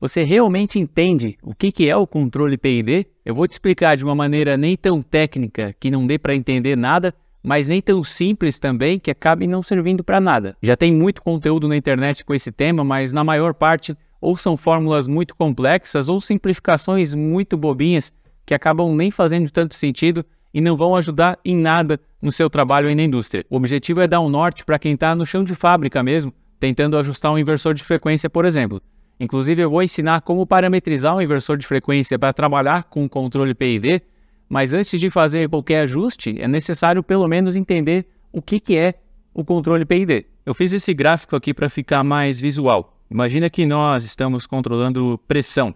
Você realmente entende o que é o controle PID? Eu vou te explicar de uma maneira nem tão técnica que não dê para entender nada, mas nem tão simples também que acabe não servindo para nada. Já tem muito conteúdo na internet com esse tema, mas na maior parte ou são fórmulas muito complexas ou simplificações muito bobinhas que acabam nem fazendo tanto sentido e não vão ajudar em nada no seu trabalho aí na indústria. O objetivo é dar um norte para quem está no chão de fábrica mesmo, tentando ajustar um inversor de frequência, por exemplo. Inclusive, eu vou ensinar como parametrizar um inversor de frequência para trabalhar com o controle PID, mas antes de fazer qualquer ajuste, é necessário pelo menos entender o que é o controle PID. Eu fiz esse gráfico aqui para ficar mais visual. Imagina que nós estamos controlando pressão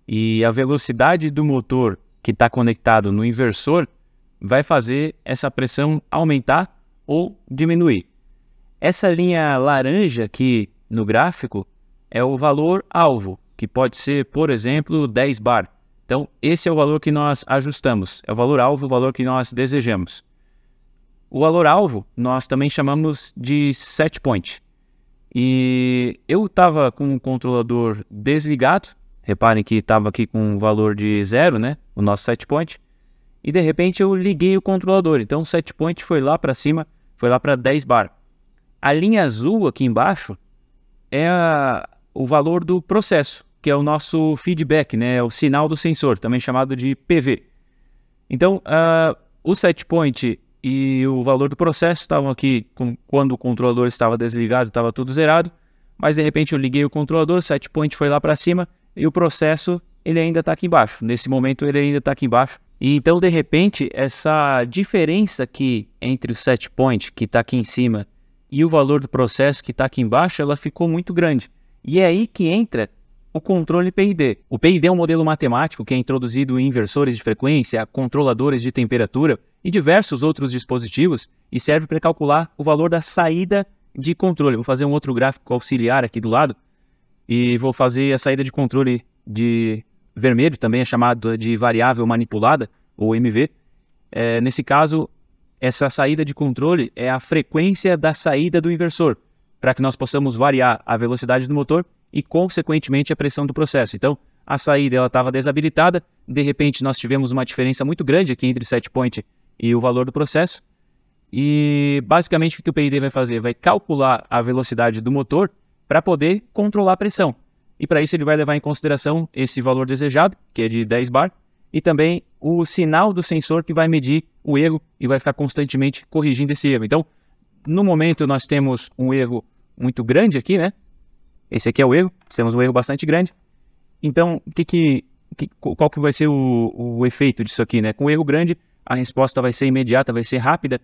e a velocidade do motor que está conectado no inversor vai fazer essa pressão aumentar ou diminuir. Essa linha laranja aqui no gráfico é o valor alvo, que pode ser, por exemplo, 10 bar. Então, esse é o valor que nós ajustamos, é o valor alvo, o valor que nós desejamos. O valor alvo nós também chamamos de set point. E eu estava com o controlador desligado, reparem que estava aqui com um valor de 0, né, o nosso set point, e de repente eu liguei o controlador, então o set point foi lá para cima, foi lá para 10 bar. A linha azul aqui embaixo é o valor do processo, que é o nosso feedback, né? É o sinal do sensor, também chamado de PV. Então, o set point e o valor do processo estavam aqui quando o controlador estava desligado, estava tudo zerado, mas de repente eu liguei o controlador, o set point foi lá para cima e o processo ele ainda está aqui embaixo. Nesse momento ele ainda está aqui embaixo. E então, de repente, essa diferença aqui entre o set point, que está aqui em cima, e o valor do processo que está aqui embaixo, ela ficou muito grande. E é aí que entra o controle PID. O PID é um modelo matemático que é introduzido em inversores de frequência, controladores de temperatura e diversos outros dispositivos e serve para calcular o valor da saída de controle. Vou fazer um outro gráfico auxiliar aqui do lado e vou fazer a saída de controle de vermelho, também é chamado de variável manipulada, ou MV. Nesse caso, essa saída de controle é a frequência da saída do inversor, para que nós possamos variar a velocidade do motor e, consequentemente, a pressão do processo. Então, a saída estava desabilitada, de repente nós tivemos uma diferença muito grande aqui entre o set point e o valor do processo, e basicamente o que o PID vai fazer? Vai calcular a velocidade do motor para poder controlar a pressão. E para isso ele vai levar em consideração esse valor desejado, que é de 10 bar, e também o sinal do sensor que vai medir o erro e vai ficar constantemente corrigindo esse erro. Então, no momento nós temos um erro muito grande aqui, né? Esse aqui é o erro, temos um erro bastante grande. Então, qual que vai ser o efeito disso aqui, né? Com o erro grande, a resposta vai ser imediata, vai ser rápida,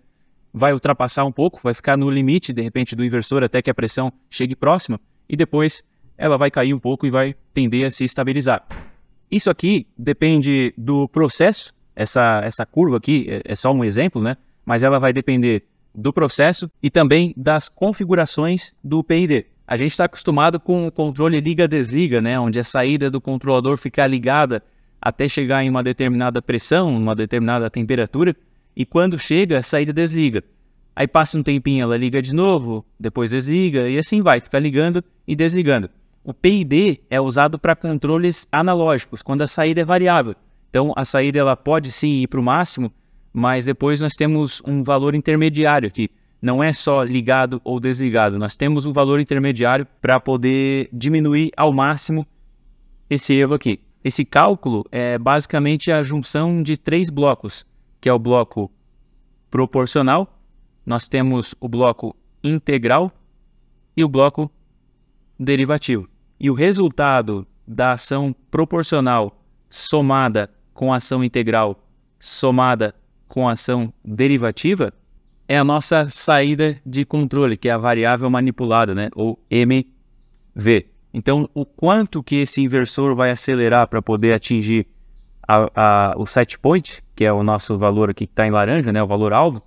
vai ultrapassar um pouco, vai ficar no limite, de repente, do inversor até que a pressão chegue próxima, e depois ela vai cair um pouco e vai tender a se estabilizar. Isso aqui depende do processo, essa curva aqui é só um exemplo, né? Mas ela vai depender do processo e também das configurações do PID. A gente está acostumado com o controle liga-desliga, né? Onde a saída do controlador fica ligada até chegar em uma determinada pressão, uma determinada temperatura, e quando chega, a saída desliga. Aí passa um tempinho, ela liga de novo, depois desliga, e assim vai, fica ligando e desligando. O PID é usado para controles analógicos, quando a saída é variável. Então, a saída ela pode sim ir para o máximo, mas depois nós temos um valor intermediário aqui. Não é só ligado ou desligado, nós temos um valor intermediário para poder diminuir ao máximo esse erro aqui. Esse cálculo é basicamente a junção de 3 blocos, que é o bloco proporcional, nós temos o bloco integral e o bloco derivativo. E o resultado da ação proporcional somada com a ação integral somada com a ação derivativa é a nossa saída de controle, que é a variável manipulada, né? Ou MV. Então, o quanto que esse inversor vai acelerar para poder atingir o set point, que é o nosso valor aqui que está em laranja, né? O valor alvo,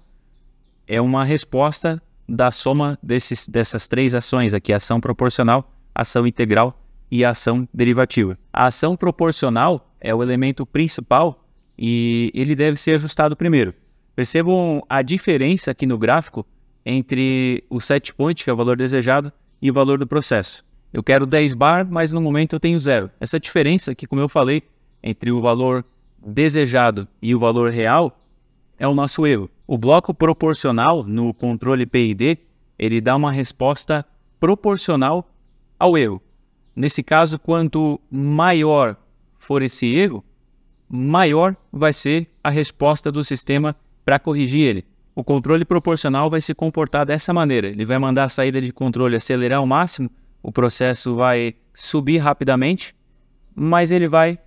é uma resposta da soma dessas 3 ações aqui, a ação proporcional, ação integral e a ação derivativa. A ação proporcional é o elemento principal e ele deve ser ajustado primeiro. Percebam a diferença aqui no gráfico entre o set point, que é o valor desejado, e o valor do processo. eu quero 10 bar, mas no momento eu tenho 0. Essa diferença aqui, como eu falei, entre o valor desejado e o valor real, é o nosso erro. O bloco proporcional no controle PID, ele dá uma resposta proporcional ao erro. Nesse caso, quanto maior for esse erro, maior vai ser a resposta do sistema para corrigir ele. O controle proporcional vai se comportar dessa maneira. Ele vai mandar a saída de controle acelerar ao máximo, o processo vai subir rapidamente, mas ele vai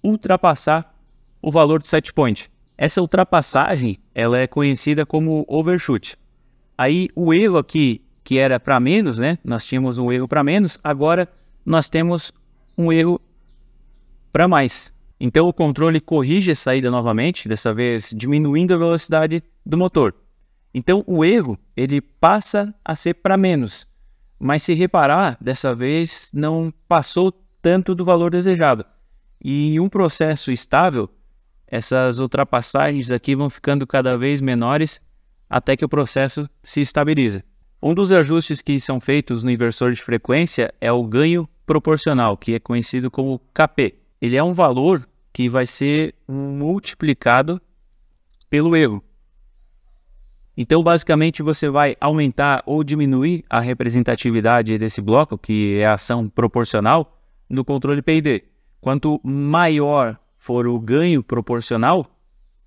ultrapassar o valor do set point. Essa ultrapassagem, ela é conhecida como overshoot. Aí o erro aqui, que era para menos, né? Nós tínhamos um erro para menos, agora nós temos um erro para mais. Então o controle corrige a saída novamente, dessa vez diminuindo a velocidade do motor. Então o erro, ele passa a ser para menos. Mas se reparar, dessa vez não passou tanto do valor desejado. E em um processo estável, essas ultrapassagens aqui vão ficando cada vez menores até que o processo se estabiliza. Um dos ajustes que são feitos no inversor de frequência é o ganho proporcional, que é conhecido como KP. Ele é um valor que vai ser multiplicado pelo erro. Então, basicamente, você vai aumentar ou diminuir a representatividade desse bloco, que é a ação proporcional, no controle PID. Quanto maior for o ganho proporcional,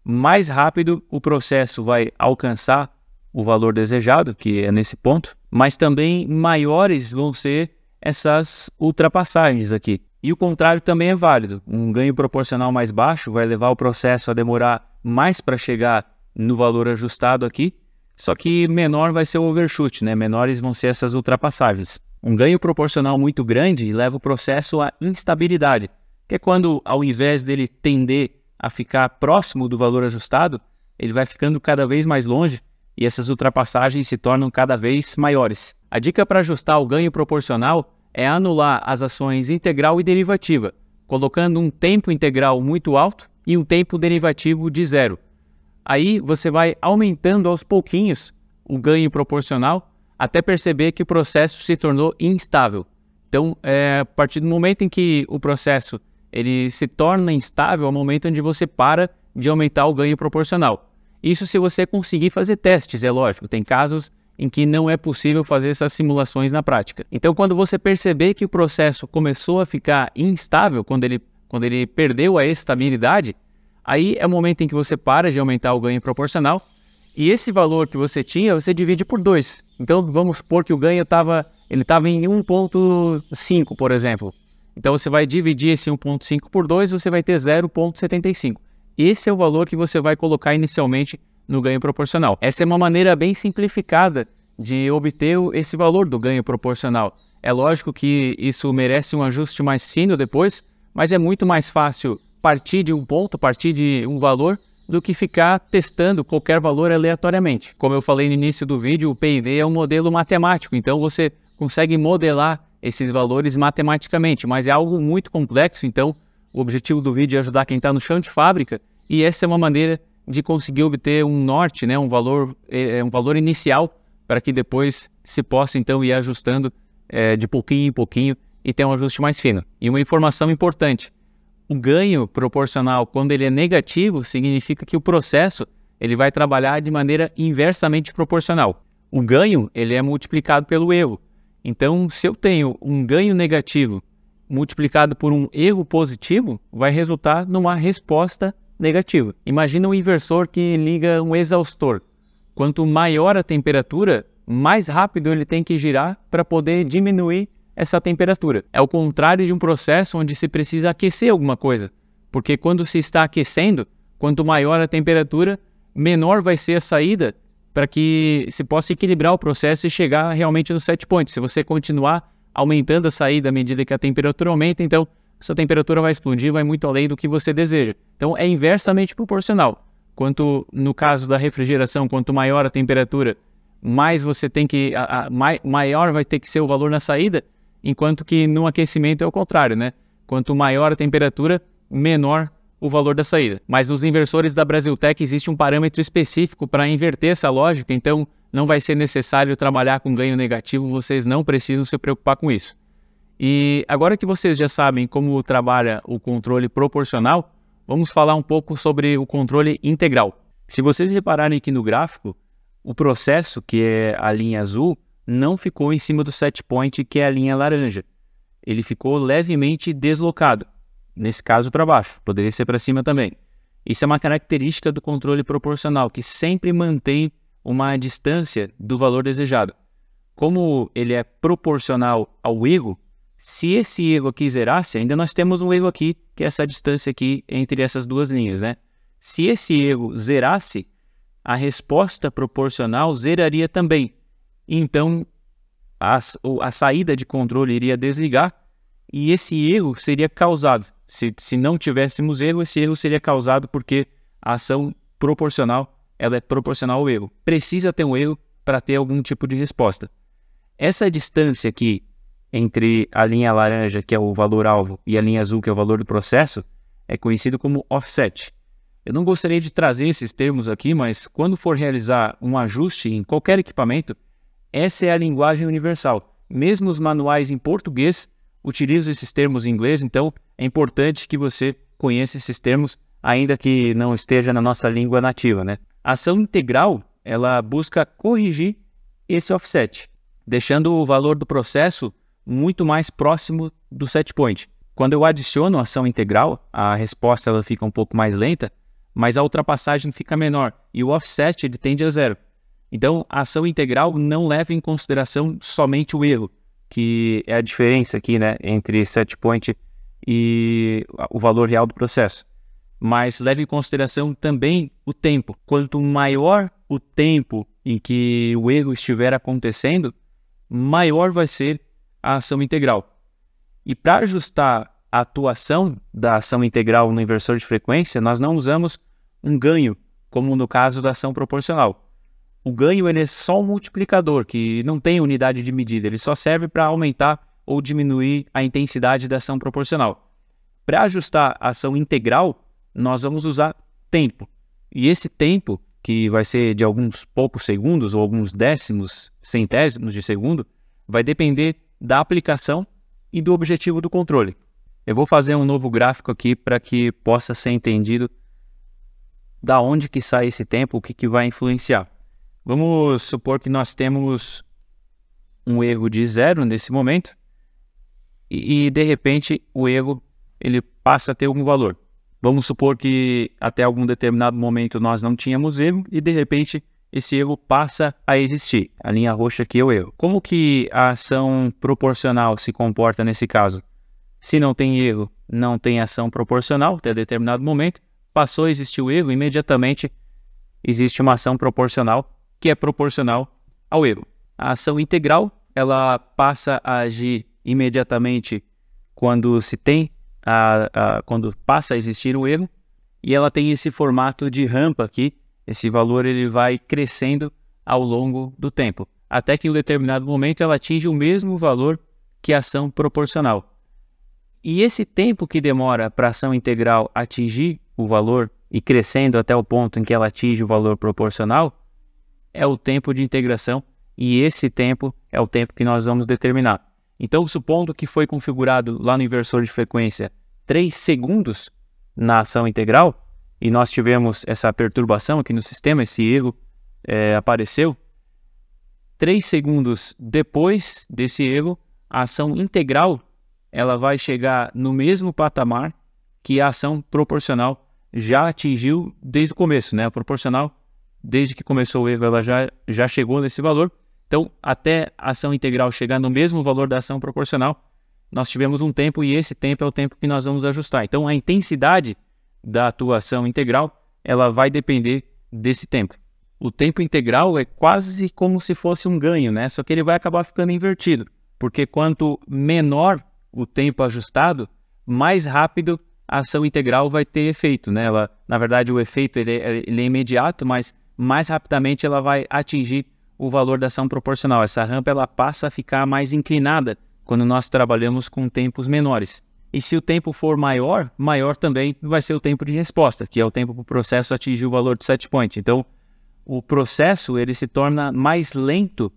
mais rápido o processo vai alcançar o valor desejado, que é nesse ponto, mas também maiores vão ser essas ultrapassagens aqui. E o contrário também é válido. Um ganho proporcional mais baixo vai levar o processo a demorar mais para chegar no valor ajustado aqui, só que menor vai ser o overshoot, né? Menores vão ser essas ultrapassagens. Um ganho proporcional muito grande leva o processo à instabilidade, que é quando, ao invés dele tender a ficar próximo do valor ajustado, ele vai ficando cada vez mais longe e essas ultrapassagens se tornam cada vez maiores. A dica para ajustar o ganho proporcional é anular as ações integral e derivativa, colocando um tempo integral muito alto e um tempo derivativo de 0. Aí você vai aumentando aos pouquinhos o ganho proporcional até perceber que o processo se tornou instável. Então, a partir do momento em que o processo ele se torna instável, é o momento onde você para de aumentar o ganho proporcional. Isso se você conseguir fazer testes, é lógico. Tem casos em que não é possível fazer essas simulações na prática. Então, quando você perceber que o processo começou a ficar instável, quando ele perdeu a estabilidade, aí é o momento em que você para de aumentar o ganho proporcional e esse valor que você tinha, você divide por 2. Então, vamos supor que o ganho estava em 1,5, por exemplo. Então, você vai dividir esse 1,5 por 2, você vai ter 0,75. Esse é o valor que você vai colocar inicialmente no ganho proporcional. Essa é uma maneira bem simplificada de obter esse valor do ganho proporcional. É lógico que isso merece um ajuste mais fino depois, mas é muito mais fácil partir de um ponto, partir de um valor, do que ficar testando qualquer valor aleatoriamente. Como eu falei no início do vídeo, o PID é um modelo matemático, então você consegue modelar esses valores matematicamente, mas é algo muito complexo, então o objetivo do vídeo é ajudar quem está no chão de fábrica, e essa é uma maneira de conseguir obter um norte, né, um valor inicial, para que depois se possa então ir ajustando de pouquinho em pouquinho e ter um ajuste mais fino. E uma informação importante: o ganho proporcional, quando ele é negativo, significa que o processo ele vai trabalhar de maneira inversamente proporcional. O ganho ele é multiplicado pelo erro. Então, se eu tenho um ganho negativo multiplicado por um erro positivo, vai resultar numa resposta negativa. Imagina um inversor que liga um exaustor. Quanto maior a temperatura, mais rápido ele tem que girar para poder diminuir essa temperatura. É o contrário de um processo onde se precisa aquecer alguma coisa, porque quando se está aquecendo, quanto maior a temperatura, menor vai ser a saída para que se possa equilibrar o processo e chegar realmente no set point. Se você continuar aumentando a saída à medida que a temperatura aumenta, então essa temperatura vai explodir, vai muito além do que você deseja. Então é inversamente proporcional. Quanto no caso da refrigeração, quanto maior a temperatura, mais você tem que maior vai ter que ser o valor na saída, enquanto que no aquecimento é o contrário, né? Quanto maior a temperatura, menor o valor da saída. Mas nos inversores da Brasiltec existe um parâmetro específico para inverter essa lógica, então não vai ser necessário trabalhar com ganho negativo, vocês não precisam se preocupar com isso. E agora que vocês já sabem como trabalha o controle proporcional, vamos falar um pouco sobre o controle integral. Se vocês repararem aqui no gráfico, o processo, que é a linha azul, não ficou em cima do set point, que é a linha laranja. Ele ficou levemente deslocado, nesse caso para baixo, poderia ser para cima também. Isso é uma característica do controle proporcional, que sempre mantém uma distância do valor desejado. Como ele é proporcional ao erro, se esse erro aqui zerasse, ainda nós temos um erro aqui, que é essa distância aqui entre essas duas linhas, né? Se esse erro zerasse, a resposta proporcional zeraria também. Então, a saída de controle iria desligar e esse erro seria causado. Se não tivéssemos erro, esse erro seria causado porque a ação proporcional ela é proporcional ao erro. Precisa ter um erro para ter algum tipo de resposta. Essa distância aqui entre a linha laranja, que é o valor-alvo, e a linha azul, que é o valor do processo, é conhecido como offset. Eu não gostaria de trazer esses termos aqui, mas quando for realizar um ajuste em qualquer equipamento, essa é a linguagem universal. Mesmo os manuais em português utilizam esses termos em inglês, então é importante que você conheça esses termos, ainda que não esteja na nossa língua nativa, né? A ação integral, ela busca corrigir esse offset, deixando o valor do processo muito mais próximo do set point. Quando eu adiciono a ação integral, a resposta ela fica um pouco mais lenta, mas a ultrapassagem fica menor e o offset ele tende a zero. Então, a ação integral não leva em consideração somente o erro, que é a diferença aqui, né, entre set point e o valor real do processo. Mas leva em consideração também o tempo. Quanto maior o tempo em que o erro estiver acontecendo, maior vai ser a ação integral. E para ajustar a atuação da ação integral no inversor de frequência, nós não usamos um ganho, como no caso da ação proporcional. O ganho ele é só um multiplicador, que não tem unidade de medida, ele só serve para aumentar ou diminuir a intensidade da ação proporcional. Para ajustar a ação integral, nós vamos usar tempo. E esse tempo, que vai ser de alguns poucos segundos ou alguns décimos, centésimos de segundo, vai depender da aplicação e do objetivo do controle. Eu vou fazer um novo gráfico aqui para que possa ser entendido da onde que sai esse tempo, o que vai influenciar. Vamos supor que nós temos um erro de 0 nesse momento e de repente o erro ele passa a ter algum valor. Vamos supor que até algum determinado momento nós não tínhamos erro e de repente esse erro passa a existir. A linha roxa aqui é o erro. Como que a ação proporcional se comporta nesse caso? Se não tem erro, não tem ação proporcional até determinado momento. Passou a existir o erro, imediatamente existe uma ação proporcional que é proporcional ao erro. A ação integral, ela passa a agir imediatamente quando se tem quando passa a existir o erro, e ela tem esse formato de rampa aqui. Esse valor ele vai crescendo ao longo do tempo, até que em um determinado momento ela atinge o mesmo valor que a ação proporcional. E esse tempo que demora para a ação integral atingir o valor e crescendo até o ponto em que ela atinge o valor proporcional é o tempo de integração, e esse tempo é o tempo que nós vamos determinar. Então, supondo que foi configurado lá no inversor de frequência 3 segundos na ação integral, e nós tivemos essa perturbação aqui no sistema, esse erro apareceu, 3 segundos depois desse erro, a ação integral ela vai chegar no mesmo patamar que a ação proporcional já atingiu desde o começo, né? A proporcional, desde que começou o erro, ela já chegou nesse valor. Então, até a ação integral chegar no mesmo valor da ação proporcional, nós tivemos um tempo e esse tempo é o tempo que nós vamos ajustar. Então, a intensidade da atuação integral, ela vai depender desse tempo. O tempo integral é quase como se fosse um ganho, né? Só que ele vai acabar ficando invertido, porque quanto menor o tempo ajustado, mais rápido a ação integral vai ter efeito, né? Ela, na verdade, o efeito ele é imediato, mas mais rapidamente ela vai atingir o valor da ação proporcional. Essa rampa ela passa a ficar mais inclinada quando nós trabalhamos com tempos menores. E se o tempo for maior, maior também vai ser o tempo de resposta, que é o tempo para o processo atingir o valor de set point. Então, o processo ele se torna mais lento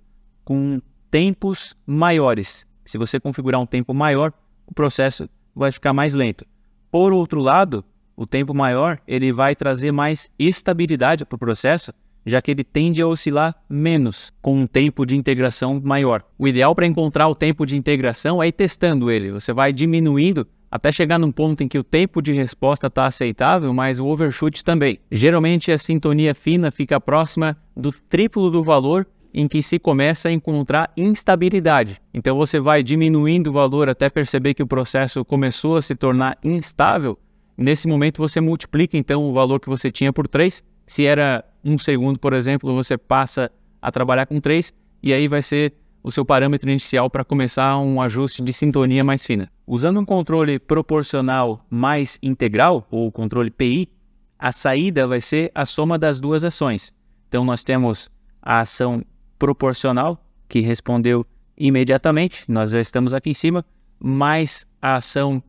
com tempos maiores. Se você configurar um tempo maior, o processo vai ficar mais lento. Por outro lado, o tempo maior ele vai trazer mais estabilidade para o processo, já que ele tende a oscilar menos com um tempo de integração maior. O ideal para encontrar o tempo de integração é ir testando ele. Você vai diminuindo até chegar num ponto em que o tempo de resposta está aceitável, mas o overshoot também. Geralmente a sintonia fina fica próxima do triplo do valor em que se começa a encontrar instabilidade. Então você vai diminuindo o valor até perceber que o processo começou a se tornar instável. Nesse momento você multiplica então o valor que você tinha por 3. Se era 1 segundo, por exemplo, você passa a trabalhar com 3 e aí vai ser o seu parâmetro inicial para começar um ajuste de sintonia mais fina. Usando um controle proporcional mais integral, ou controle PI, a saída vai ser a soma das duas ações. Então nós temos a ação proporcional, que respondeu imediatamente, nós já estamos aqui em cima, mais a ação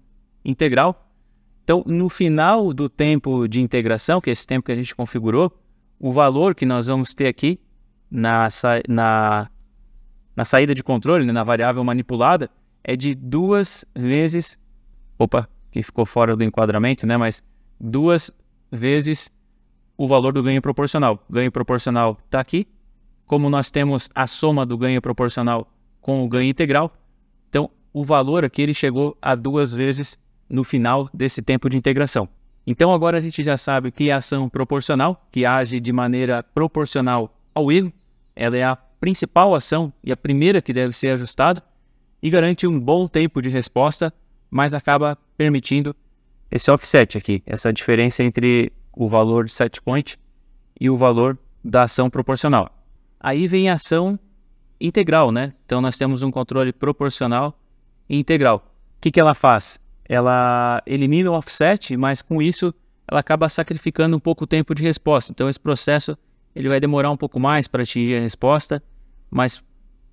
integral. Então, no final do tempo de integração, que é esse tempo que a gente configurou, o valor que nós vamos ter aqui na saída de controle, né, na variável manipulada, é de 2 vezes... Opa, que ficou fora do enquadramento, né? Mas 2 vezes o valor do ganho proporcional. O ganho proporcional está aqui. Como nós temos a soma do ganho proporcional com o ganho integral, então o valor aqui ele chegou a 2 vezes no final desse tempo de integração. Então agora a gente já sabe o que é a ação proporcional, que age de maneira proporcional ao erro. Ela é a principal ação e a primeira que deve ser ajustada e garante um bom tempo de resposta, mas acaba permitindo esse offset aqui, essa diferença entre o valor de set point e o valor da ação proporcional. Aí vem a ação integral, né? Então nós temos um controle proporcional e integral. O que ela faz? Ela elimina o offset, mas com isso ela acaba sacrificando um pouco o tempo de resposta. Então esse processo ele vai demorar um pouco mais para atingir a resposta, mas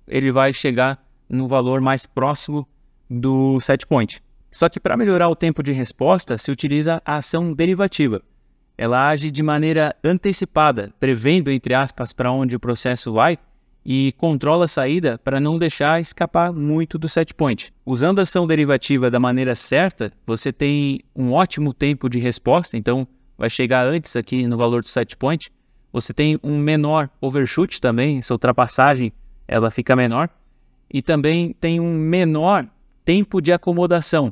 ele vai chegar no valor mais próximo do set point. Só que para melhorar o tempo de resposta se utiliza a ação derivativa. Ela age de maneira antecipada, prevendo, entre aspas, para onde o processo vai e controla a saída para não deixar escapar muito do set point. Usando a ação derivativa da maneira certa, você tem um ótimo tempo de resposta, então vai chegar antes aqui no valor do set point. Você tem um menor overshoot também, essa ultrapassagem ela fica menor. E também tem um menor tempo de acomodação,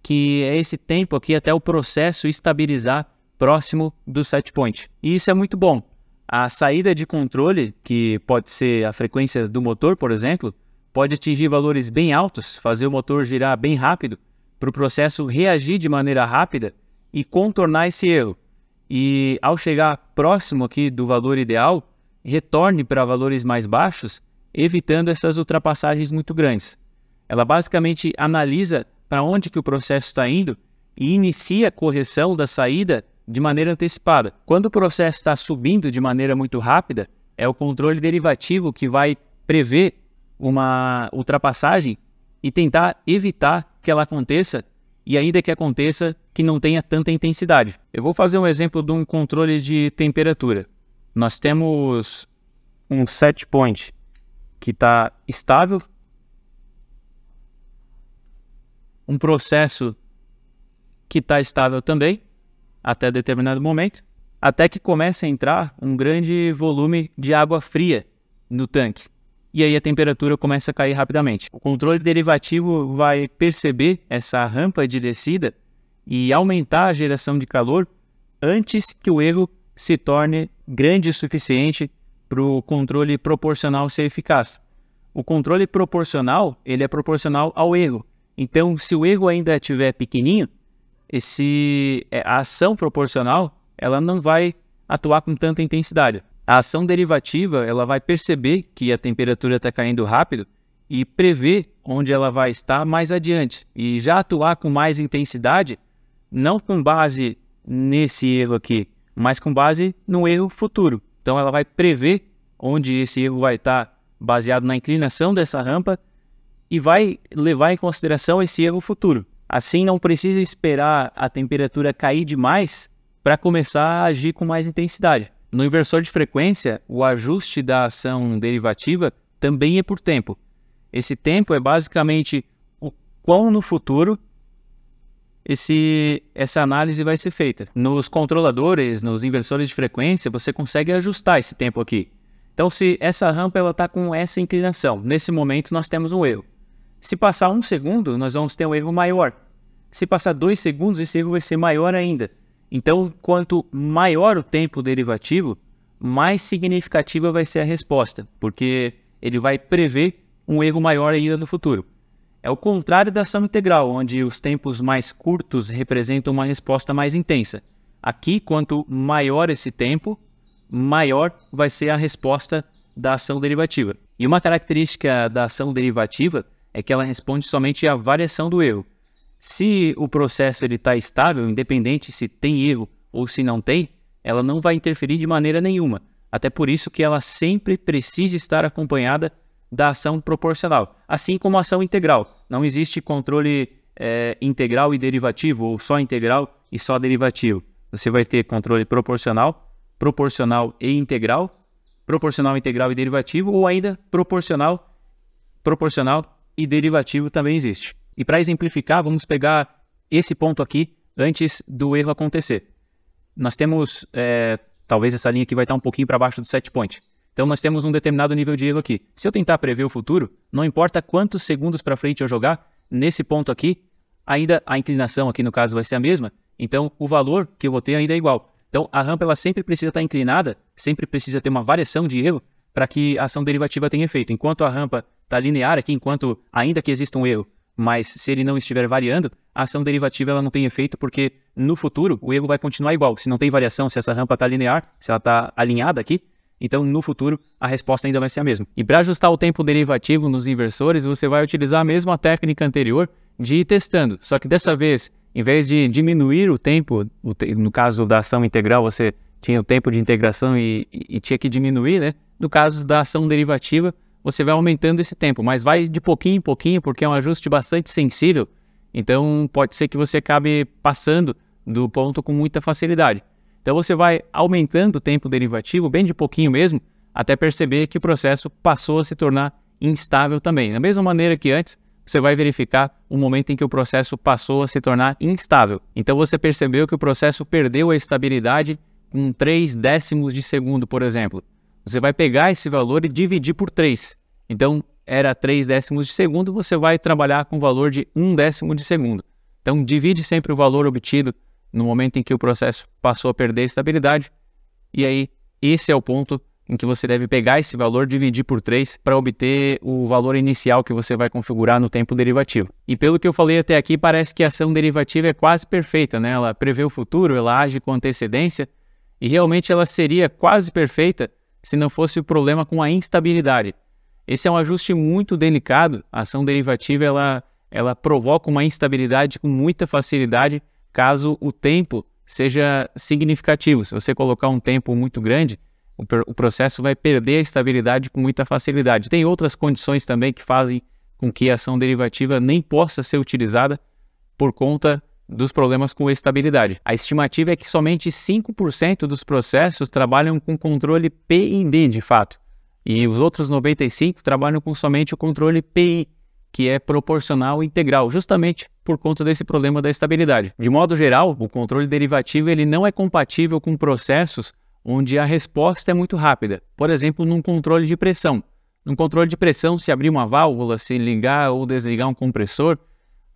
que é esse tempo aqui até o processo estabilizar próximo do set point. E isso é muito bom. A saída de controle, que pode ser a frequência do motor, por exemplo, pode atingir valores bem altos, fazer o motor girar bem rápido, para o processo reagir de maneira rápida e contornar esse erro. E ao chegar próximo aqui do valor ideal, retorne para valores mais baixos, evitando essas ultrapassagens muito grandes. Ela basicamente analisa para onde que o processo está indo e inicia a correção da saída de maneira antecipada. Quando o processo está subindo de maneira muito rápida, é o controle derivativo que vai prever uma ultrapassagem e tentar evitar que ela aconteça e ainda que aconteça, que não tenha tanta intensidade. Eu vou fazer um exemplo de um controle de temperatura. Nós temos um set point que está estável, um processo que está estável também, até determinado momento, até que começa a entrar um grande volume de água fria no tanque. E aí a temperatura começa a cair rapidamente. O controle derivativo vai perceber essa rampa de descida e aumentar a geração de calor antes que o erro se torne grande o suficiente para o controle proporcional ser eficaz. O controle proporcional, ele é proporcional ao erro. Então, se o erro ainda estiver pequenininho, a ação proporcional ela não vai atuar com tanta intensidade. A ação derivativa ela vai perceber que a temperatura está caindo rápido e prever onde ela vai estar mais adiante. E já atuar com mais intensidade, não com base nesse erro aqui, mas com base no erro futuro. Então ela vai prever onde esse erro vai estar baseado na inclinação dessa rampa e vai levar em consideração esse erro futuro. Assim, não precisa esperar a temperatura cair demais para começar a agir com mais intensidade. No inversor de frequência, o ajuste da ação derivativa também é por tempo. Esse tempo é basicamente o quão no futuro essa análise vai ser feita. Nos controladores, nos inversores de frequência, você consegue ajustar esse tempo aqui. Então, se essa rampa está com essa inclinação, nesse momento nós temos um erro. Se passar 1 segundo, nós vamos ter um erro maior. Se passar 2 segundos, esse erro vai ser maior ainda. Então, quanto maior o tempo derivativo, mais significativa vai ser a resposta, porque ele vai prever um erro maior ainda no futuro. É o contrário da ação integral, onde os tempos mais curtos representam uma resposta mais intensa. Aqui, quanto maior esse tempo, maior vai ser a resposta da ação derivativa. E uma característica da ação derivativa é que ela responde somente à variação do erro. Se o processo está estável, independente se tem erro ou se não tem, ela não vai interferir de maneira nenhuma. Até por isso que ela sempre precisa estar acompanhada da ação proporcional, assim como a ação integral. Não existe controle integral e derivativo, ou só integral e só derivativo. Você vai ter controle proporcional, proporcional e integral, proporcional, integral e derivativo, ou ainda proporcional, proporcional e derivativo também existe. E para exemplificar, vamos pegar esse ponto aqui antes do erro acontecer. Nós temos, talvez essa linha aqui vai estar um pouquinho para baixo do set point. Então nós temos um determinado nível de erro aqui. Se eu tentar prever o futuro, não importa quantos segundos para frente eu jogar, nesse ponto aqui, ainda a inclinação aqui no caso vai ser a mesma, então o valor que eu vou ter ainda é igual. Então a rampa ela sempre precisa estar inclinada, sempre precisa ter uma variação de erro para que a ação derivativa tenha efeito. Enquanto a rampa está linear aqui, enquanto ainda que exista um erro, mas se ele não estiver variando, a ação derivativa ela não tem efeito porque no futuro o erro vai continuar igual. Se não tem variação, se essa rampa está linear, se ela está alinhada aqui, então no futuro a resposta ainda vai ser a mesma. E para ajustar o tempo derivativo nos inversores, você vai utilizar a mesma técnica anterior de ir testando. Só que dessa vez, em vez de diminuir o tempo, no caso da ação integral você tinha o tempo de integração e tinha que diminuir, né? No caso da ação derivativa, você vai aumentando esse tempo, mas vai de pouquinho em pouquinho, porque é um ajuste bastante sensível, então pode ser que você acabe passando do ponto com muita facilidade. Então você vai aumentando o tempo derivativo, bem de pouquinho mesmo, até perceber que o processo passou a se tornar instável também. Da mesma maneira que antes, você vai verificar o momento em que o processo passou a se tornar instável. Então você percebeu que o processo perdeu a estabilidade com 3 décimos de segundo, por exemplo. Você vai pegar esse valor e dividir por 3. Então, era 3 décimos de segundo, você vai trabalhar com o valor de 1 décimo de segundo. Então, divide sempre o valor obtido no momento em que o processo passou a perder a estabilidade. E aí, esse é o ponto em que você deve pegar esse valor, dividir por 3 para obter o valor inicial que você vai configurar no tempo derivativo. E pelo que eu falei até aqui, parece que a ação derivativa é quase perfeita, né? Ela prevê o futuro, ela age com antecedência e realmente ela seria quase perfeita se não fosse o problema com a instabilidade. Esse é um ajuste muito delicado. A ação derivativa ela provoca uma instabilidade com muita facilidade caso o tempo seja significativo. Se você colocar um tempo muito grande, o processo vai perder a estabilidade com muita facilidade. Tem outras condições também que fazem com que a ação derivativa nem possa ser utilizada por conta dos problemas com estabilidade. A estimativa é que somente 5% dos processos trabalham com controle PID de fato, e os outros 95% trabalham com somente o controle PI, que é proporcional integral, justamente por conta desse problema da estabilidade. De modo geral, o controle derivativo ele não é compatível com processos onde a resposta é muito rápida. Por exemplo, num controle de pressão. Num controle de pressão, se abrir uma válvula, se ligar ou desligar um compressor,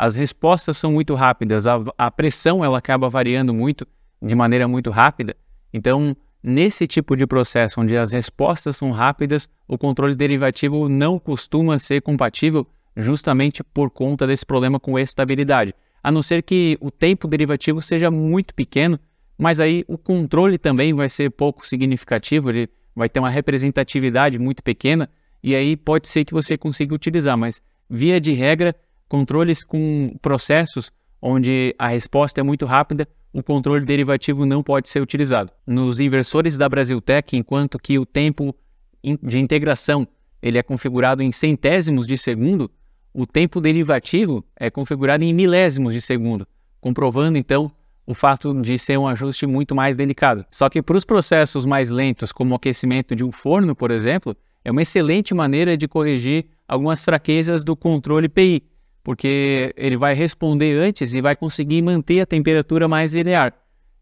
as respostas são muito rápidas, a pressão ela acaba variando muito, de maneira muito rápida. Então, nesse tipo de processo onde as respostas são rápidas, o controle derivativo não costuma ser compatível justamente por conta desse problema com estabilidade. A não ser que o tempo derivativo seja muito pequeno, mas aí o controle também vai ser pouco significativo, ele vai ter uma representatividade muito pequena, e aí pode ser que você consiga utilizar, mas via de regra, controles com processos onde a resposta é muito rápida, o controle derivativo não pode ser utilizado. Nos inversores da Brasiltec, enquanto que o tempo de integração ele é configurado em centésimos de segundo, o tempo derivativo é configurado em milésimos de segundo, comprovando então o fato de ser um ajuste muito mais delicado. Só que para os processos mais lentos, como o aquecimento de um forno, por exemplo, é uma excelente maneira de corrigir algumas fraquezas do controle PI, porque ele vai responder antes e vai conseguir manter a temperatura mais linear.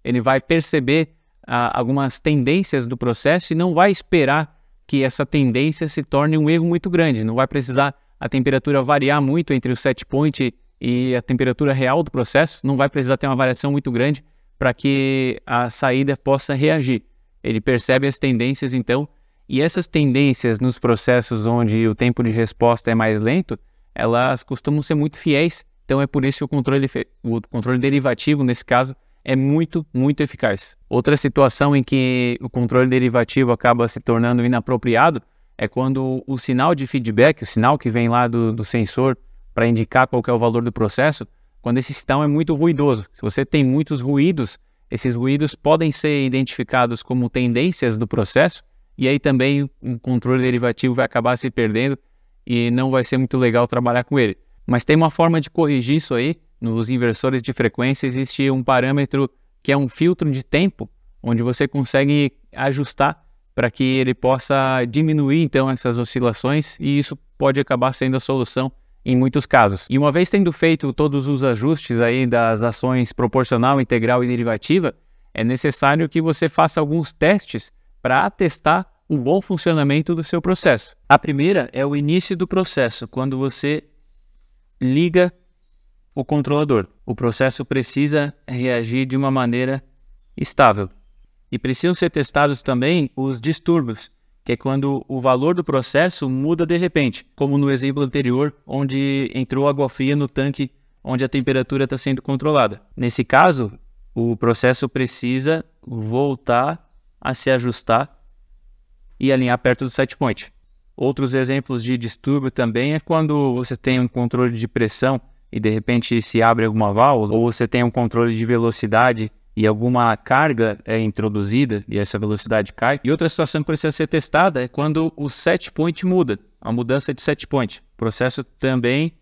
Ele vai perceber algumas tendências do processo e não vai esperar que essa tendência se torne um erro muito grande. Não vai precisar a temperatura variar muito entre o set point e a temperatura real do processo, não vai precisar ter uma variação muito grande para que a saída possa reagir. Ele percebe as tendências, então, e essas tendências nos processos onde o tempo de resposta é mais lento, elas costumam ser muito fiéis, então é por isso que o controle derivativo, nesse caso, é muito, muito eficaz. Outra situação em que o controle derivativo acaba se tornando inapropriado é quando o sinal de feedback, o sinal que vem lá do sensor para indicar qual que é o valor do processo, quando esse sinal é muito ruidoso. Se você tem muitos ruídos, esses ruídos podem ser identificados como tendências do processo, e aí também o controle derivativo vai acabar se perdendo e não vai ser muito legal trabalhar com ele. Mas tem uma forma de corrigir isso aí. Nos inversores de frequência existe um parâmetro que é um filtro de tempo, onde você consegue ajustar para que ele possa diminuir então essas oscilações, e isso pode acabar sendo a solução em muitos casos. E uma vez tendo feito todos os ajustes aí das ações proporcional, integral e derivativa, é necessário que você faça alguns testes para atestar o bom funcionamento do seu processo. A primeira é o início do processo, quando você liga o controlador. O processo precisa reagir de uma maneira estável. E precisam ser testados também os distúrbios, que é quando o valor do processo muda de repente, como no exemplo anterior, onde entrou água fria no tanque onde a temperatura está sendo controlada. Nesse caso, o processo precisa voltar a se ajustar e alinhar perto do set point. Outros exemplos de distúrbio também é quando você tem um controle de pressão e de repente se abre alguma válvula, ou você tem um controle de velocidade e alguma carga é introduzida e essa velocidade cai. E outra situação que precisa ser testada é quando o set point muda, a mudança de set point. O processo também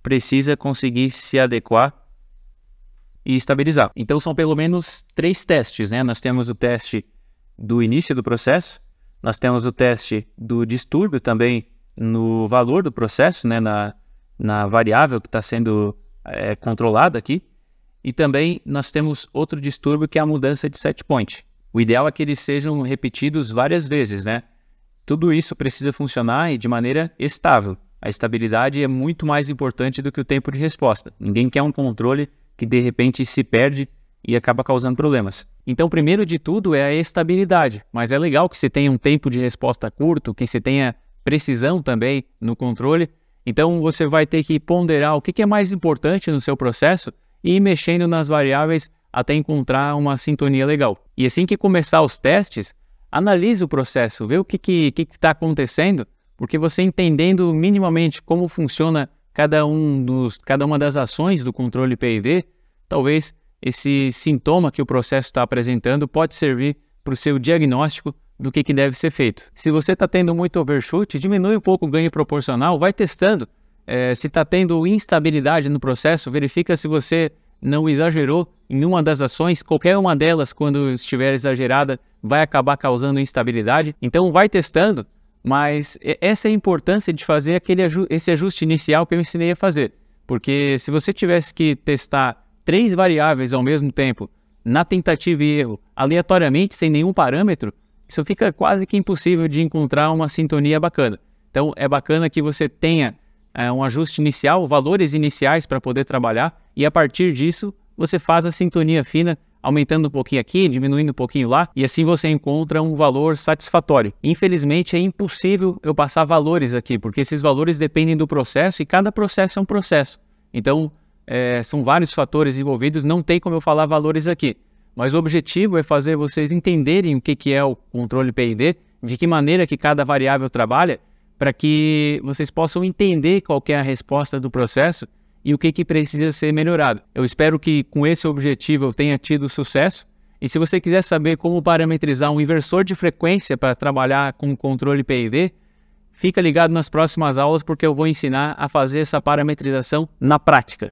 precisa conseguir se adequar e estabilizar. Então são pelo menos 3 testes, né? Nós temos o teste do início do processo, nós temos o teste do distúrbio também no valor do processo, né? Na variável que está sendo controlada aqui, e também nós temos outro distúrbio que é a mudança de set point. O ideal é que eles sejam repetidos várias vezes, né? Tudo isso precisa funcionar e de maneira estável. A estabilidade é muito mais importante do que o tempo de resposta. Ninguém quer um controle que de repente se perde e acaba causando problemas. Então, primeiro de tudo é a estabilidade, mas é legal que você tenha um tempo de resposta curto, que você tenha precisão também no controle. Então, você vai ter que ponderar o que é mais importante no seu processo e ir mexendo nas variáveis até encontrar uma sintonia legal. E assim que começar os testes, analise o processo, vê o que está acontecendo, porque você entendendo minimamente como funciona cada uma das ações do controle PID, talvez esse sintoma que o processo está apresentando pode servir para o seu diagnóstico do que deve ser feito. Se você está tendo muito overshoot, diminui um pouco o ganho proporcional, vai testando. Se está tendo instabilidade no processo, verifica se você não exagerou em uma das ações. Qualquer uma delas, quando estiver exagerada, vai acabar causando instabilidade. Então vai testando, mas essa é a importância de fazer esse ajuste inicial que eu ensinei a fazer. Porque se você tivesse que testar 3 variáveis ao mesmo tempo, na tentativa e erro, aleatoriamente, sem nenhum parâmetro, isso fica quase que impossível de encontrar uma sintonia bacana. Então é bacana que você tenha um ajuste inicial, valores iniciais para poder trabalhar, e a partir disso você faz a sintonia fina, aumentando um pouquinho aqui, diminuindo um pouquinho lá, e assim você encontra um valor satisfatório. Infelizmente é impossível eu passar valores aqui, porque esses valores dependem do processo e cada processo é um processo. Então são vários fatores envolvidos, não tem como eu falar valores aqui. Mas o objetivo é fazer vocês entenderem o que é o controle PID, de que maneira que cada variável trabalha, para que vocês possam entender qual que é a resposta do processo e o que precisa ser melhorado. Eu espero que com esse objetivo eu tenha tido sucesso. E se você quiser saber como parametrizar um inversor de frequência para trabalhar com controle PID, fica ligado nas próximas aulas, porque eu vou ensinar a fazer essa parametrização na prática.